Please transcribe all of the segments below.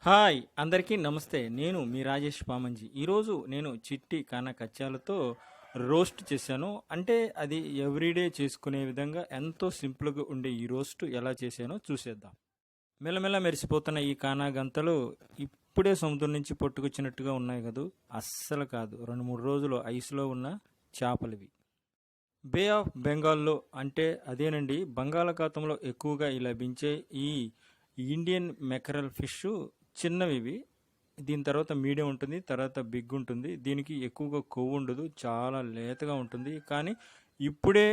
Hi అందరికీ నమస్తే. నేను మీ రాజేష్ పామంజీ. ఈరోజు నేను చిట్టి కాన కచ్చాలతో రోస్ట్ చేశాను. అంటే అది ఎవ్రీడే చేసుకునే విధంగా ఎంతో సింపుల్గా ఉండే ఈ రోస్ట్ ఎలా చేశానో చూసేద్దాం. మెల్లమెల్ల మెరిసిపోతున్న ఈ కానా గంతలు ఇప్పుడే సముద్రం నుంచి పట్టుకొచ్చినట్టుగా ఉన్నాయి కదూ. అస్సలు కాదు, 2-3 రోజులు ఐస్లో ఉన్న చేపలివి. బే ఆఫ్ బెంగాల్లో అంటే అదేనండి, బంగాళాఖాతంలో ఎక్కువగా లభించే ఈ ఇండియన్ మెకరల్ ఫిష్. చిన్నవి ఇవి. దీని తర్వాత మీడియం ఉంటుంది, తర్వాత బిగ్ ఉంటుంది. దీనికి ఎక్కువగా కొవ్వు ఉండదు, చాలా లేతగా ఉంటుంది. కానీ ఇప్పుడే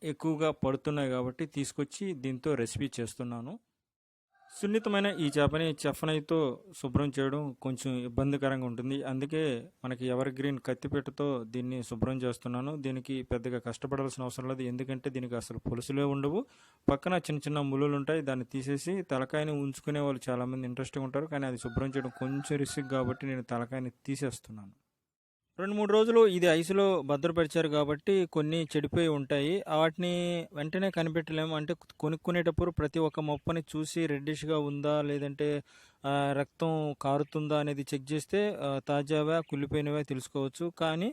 ఎక్కువగా పడుతున్నాయి కాబట్టి తీసుకొచ్చి దీంతో రెసిపీ చేస్తున్నాను. సున్నితమైన ఈ చేపని చెఫ్నైతో శుభ్రం చేయడం కొంచెం ఇబ్బందికరంగా ఉంటుంది. అందుకే మనకి ఎవర్ గ్రీన్ కత్తిపీటతో దీన్ని శుభ్రం చేస్తున్నాను. దీనికి పెద్దగా కష్టపడాల్సిన అవసరం లేదు, ఎందుకంటే దీనికి అసలు పులుసులే ఉండవు. పక్కన చిన్న చిన్న ముళ్ళులు ఉంటాయి, దాన్ని తీసేసి తలకాయని ఉంచుకునే వాళ్ళు చాలామంది ఇంట్రెస్ట్గా ఉంటారు. కానీ అది శుభ్రం చేయడం కొంచెం రిస్క్ కాబట్టి నేను తలకాయని తీసేస్తున్నాను. 2-3 రోజులు ఇది ఐస్లో భద్రపరిచారు కాబట్టి కొన్ని చెడిపోయి ఉంటాయి. వాటిని వెంటనే కనిపెట్టలేము. అంటే కొనుక్కునేటప్పుడు ప్రతి ఒక్క మొప్పని చూసి రెడ్డిష్గా ఉందా లేదంటే రక్తం కారుతుందా అనేది చెక్ చేస్తే తాజావా కుళ్ళిపోయినవా తెలుసుకోవచ్చు. కానీ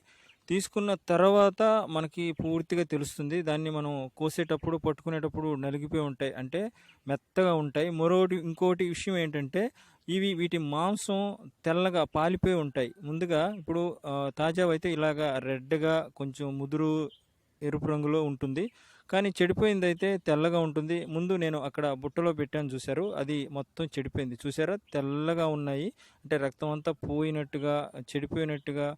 తీసుకున్న తర్వాత మనకి పూర్తిగా తెలుస్తుంది. దాన్ని మనం కోసేటప్పుడు పట్టుకునేటప్పుడు నలిగిపోయి ఉంటాయి, అంటే మెత్తగా ఉంటాయి. ఇంకోటి విషయం ఏంటంటే వీటి మాంసం తెల్లగా పాలిపోయి ఉంటాయి. ముందుగా ఇప్పుడు తాజావైతే ఇలాగా రెడ్గా కొంచెం ముదురు ఎరుపు రంగులో ఉంటుంది, కానీ చెడిపోయింది అయితే తెల్లగా ఉంటుంది. ముందు నేను అక్కడ బుట్టలో పెట్టాను, చూశారు, అది మొత్తం చెడిపోయింది. చూసారా, తెల్లగా ఉన్నాయి, అంటే రక్తం అంతా పోయినట్టుగా చెడిపోయినట్టుగా.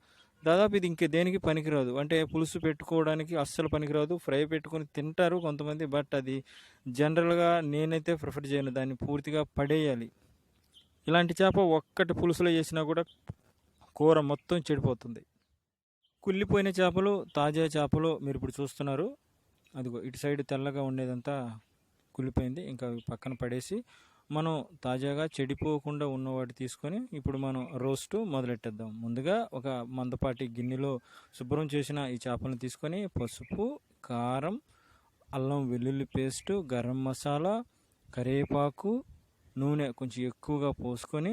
దాదాపు ఇది ఇంక దేనికి పనికిరాదు, అంటే పులుసు పెట్టుకోవడానికి అస్సలు పనికిరాదు. ఫ్రై పెట్టుకొని తింటారు కొంతమంది, బట్ అది జనరల్గా నేనైతే ప్రిఫర్ చేయను. దాన్ని పూర్తిగా పడేయాలి. ఇలాంటి చేప ఒక్కటి పులుసులో చేసినా కూడా కూర మొత్తం చెడిపోతుంది. కుళ్ళిపోయిన చేపలు, తాజా చేపలు మీరు ఇప్పుడు చూస్తున్నారు. అదిగో ఇటు సైడ్ తెల్లగా ఉండేదంతా కుళ్ళిపోయింది. ఇంకా పక్కన పడేసి మనం తాజాగా చెడిపోకుండా ఉన్నవాటి తీసుకొని ఇప్పుడు మనం రోస్ట్ మొదలెట్టేద్దాం. ముందుగా ఒక మందపాటి గిన్నెలో శుభ్రం చేసిన ఈ చేపలను తీసుకొని పసుపు, కారం, అల్లం వెల్లుల్లి పేస్టు, గరం మసాలా, కరివేపాకు, నూనె కొంచెం ఎక్కువగా పోసుకొని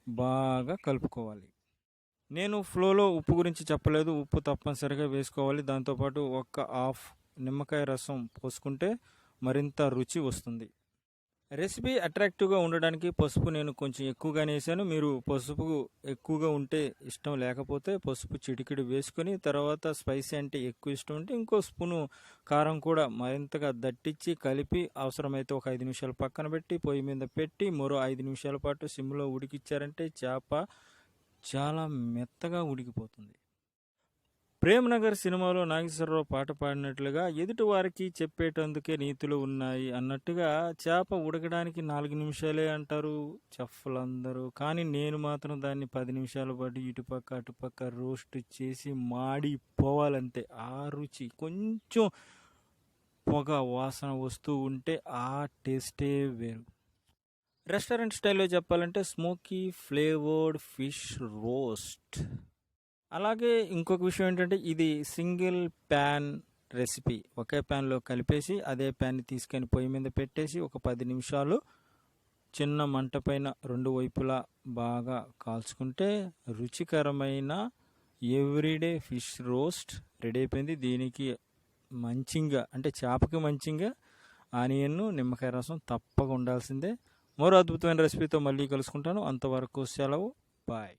బాగా కలుపుకోవాలి. నేను ఫ్లోలో ఉప్పు గురించి చెప్పలేదు, ఉప్పు తప్పనిసరిగా వేసుకోవాలి. దాంతోపాటు హాఫ్ నిమ్మకాయ రసం పోసుకుంటే మరింత రుచి వస్తుంది. రెసిపీ అట్రాక్టివ్గా ఉండడానికి పసుపు నేను కొంచెం ఎక్కువగానే వేసాను. మీరు పసుపు ఎక్కువగా ఉంటే ఇష్టం లేకపోతే పసుపు చిటికెడు వేసుకొని, తర్వాత స్పైసీ అంటే ఎక్కువ ఇష్టం ఉంటే ఇంకో స్పూను కారం కూడా మరింతగా దట్టించి కలిపి అవసరమైతే ఒక 5 నిమిషాలు పక్కన పెట్టి పొయ్యి మీద పెట్టి మరో 5 నిమిషాల పాటు సిమ్లో ఉడికిచ్చారంటే చేప చాలా మెత్తగా ఉడికిపోతుంది. ప్రేమ్ నగర్ సినిమాలో నాగేశ్వరరావు పాట పాడినట్లుగా ఎదుటి వారికి చెప్పేటందుకే నీతులు ఉన్నాయి అన్నట్టుగా చేప ఉడకడానికి 4 నిమిషాలే అంటారు చెఫ్లందరూ. కానీ నేను మాత్రం దాన్ని 10 నిమిషాల పాటు ఇటుపక్క అటుపక్క రోస్ట్ చేసి మాడిపోవాలంతే. ఆ రుచి కొంచెం పొగ వాసన వస్తూ ఉంటే ఆ టేస్టే వేరు. రెస్టారెంట్ స్టైల్లో చెప్పాలంటే స్మోకీ ఫ్లేవర్డ్ ఫిష్ రోస్ట్. అలాగే ఇంకొక విషయం ఏంటంటే ఇది సింగిల్ ప్యాన్ రెసిపీ. ఒకే ప్యాన్లో కలిపేసి అదే ప్యాన్ని తీసుకొని పొయ్యి మీద పెట్టేసి ఒక 10 నిమిషాలు చిన్న మంట పైన 2 వైపులా బాగా కాల్చుకుంటే రుచికరమైన ఎవ్రీడే ఫిష్ రోస్ట్ రెడీ అయిపోయింది. దీనికి మంచిగా, అంటే చేపకి మంచిగా ఆనియన్, నిమ్మకాయ రసం తప్పగా ఉండాల్సిందే. మరో అద్భుతమైన రెసిపీతో మళ్ళీ కలుసుకుంటాను. అంతవరకు సెలవు, బాయ్.